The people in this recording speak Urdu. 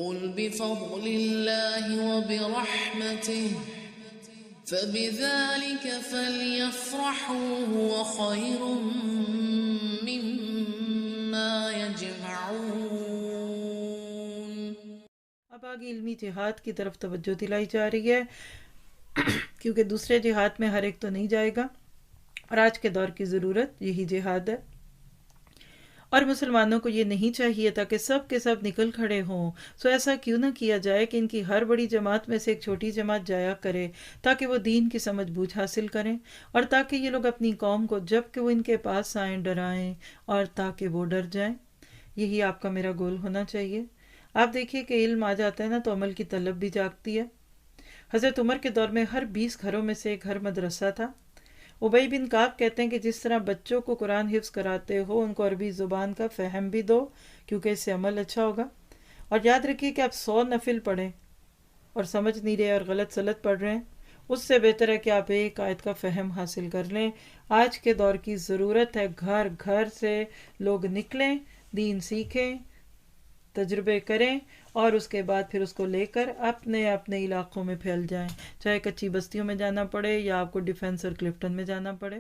قل بفضل الله وبرحمته فبذلك فليفرحوا هو خير مما يجمعون۔ اب آگے علمی جہاد کی طرف توجہ دلائی جا رہی ہے، کیونکہ دوسرے جہاد میں ہر ایک تو نہیں جائے گا، اور آج کے دور کی ضرورت یہی جہاد ہے، اور مسلمانوں کو یہ نہیں چاہیے تھا کہ سب کے سب نکل کھڑے ہوں۔ سو ایسا کیوں نہ کیا جائے کہ ان کی ہر بڑی جماعت میں سے ایک چھوٹی جماعت جایا کرے، تاکہ وہ دین کی سمجھ بوجھ حاصل کریں، اور تاکہ یہ لوگ اپنی قوم کو جب کہ وہ ان کے پاس آئیں ڈرائیں، اور تاکہ وہ ڈر جائیں۔ یہی آپ کا میرا گول ہونا چاہیے۔ آپ دیکھیے کہ علم آ جاتا ہے نا تو عمل کی طلب بھی جاگتی ہے۔ حضرت عمر کے دور میں ہر 20 گھروں میں سے ایک گھر مدرسہ تھا۔ ابی بن کعب کہتے ہیں کہ جس طرح بچوں کو قرآن حفظ کراتے ہو، ان کو عربی زبان کا فہم بھی دو، کیونکہ اس سے عمل اچھا ہوگا، اور یاد رکھیے کہ آپ 100 نفل پڑھیں اور سمجھ نہیں رہے اور غلط سلط پڑھ رہے ہیں، اس سے بہتر ہے کہ آپ ایک آیت کا فہم حاصل کر لیں۔ آج کے دور کی ضرورت ہے، گھر گھر سے لوگ نکلیں، دین سیکھیں، تجربے کریں، اور اس کے بعد پھر اس کو لے کر اپنے اپنے علاقوں میں پھیل جائیں، چاہے کچی بستیوں میں جانا پڑے یا آپ کو ڈیفینس اور کلفٹن میں جانا پڑے۔